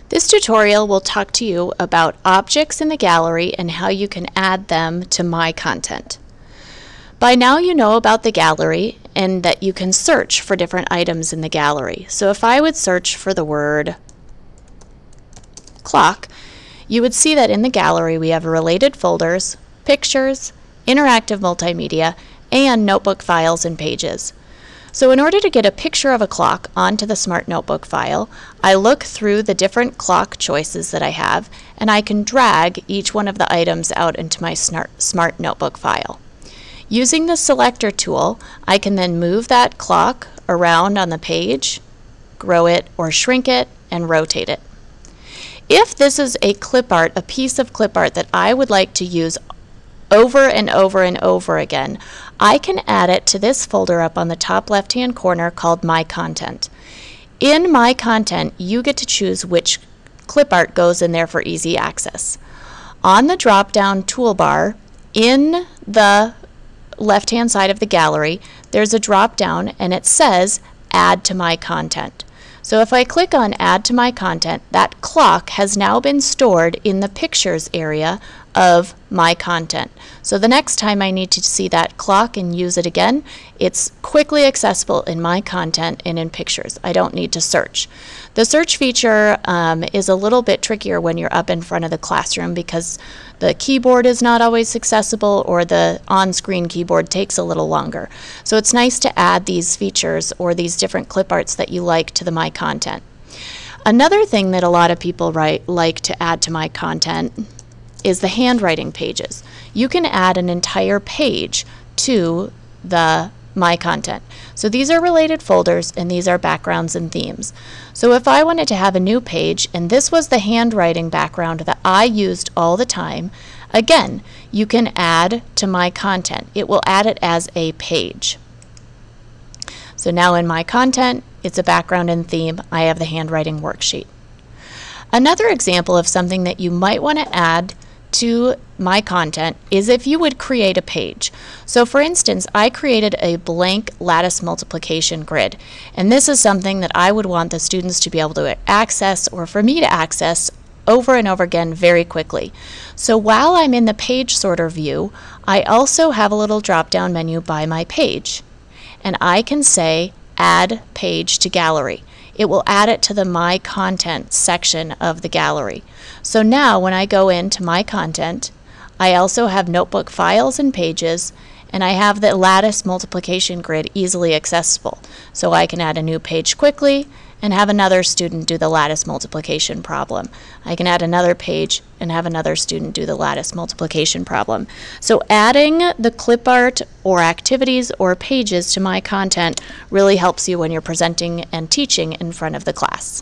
This tutorial will talk to you about objects in the gallery and how you can add them to My Content. By now you know about the gallery and that you can search for different items in the gallery. So if I would search for the word clock, you would see that in the gallery we have related folders, pictures, interactive multimedia, and notebook files and pages. So in order to get a picture of a clock onto the Smart Notebook file, I look through the different clock choices that I have, and I can drag each one of the items out into my Smart Notebook file. Using the Selector tool, I can then move that clock around on the page, grow it or shrink it, and rotate it. If this is a clip art, a piece of clip art that I would like to use over and over and over again, I can add it to this folder up on the top left-hand corner called My Content. In My Content, you get to choose which clip art goes in there for easy access. On the drop-down toolbar in the left-hand side of the gallery, there's a drop-down and it says Add to My Content. So if I click on Add to My Content, that clock has now been stored in the Pictures area of My Content. So the next time I need to see that clock and use it again, it's quickly accessible in My Content and in Pictures. I don't need to search. The search feature is a little bit trickier when you're up in front of the classroom because the keyboard is not always accessible or the on-screen keyboard takes a little longer. So it's nice to add these features or these different clip arts that you like to the My Content. Another thing that a lot of people like to add to My Content is the handwriting pages. You can add an entire page to the My Content. So these are related folders and these are backgrounds and themes. So if I wanted to have a new page and this was the handwriting background that I used all the time, again, you can add to My Content. It will add it as a page. So now in My Content, it's a background and theme. I have the handwriting worksheet. Another example of something that you might want to add to My Content is if you would create a page. So for instance, I created a blank lattice multiplication grid, and this is something that I would want the students to be able to access or for me to access over and over again very quickly. So while I'm in the page sorter view, I also have a little drop-down menu by my page, and I can say Add Page to Gallery. It will add it to the My Content section of the gallery. So now when I go into My Content, I also have notebook files and pages, and I have the lattice multiplication grid easily accessible. So I can add a new page quickly and have another student do the lattice multiplication problem. I can add another page and have another student do the lattice multiplication problem. So adding the clip art or activities or pages to My Content really helps you when you're presenting and teaching in front of the class.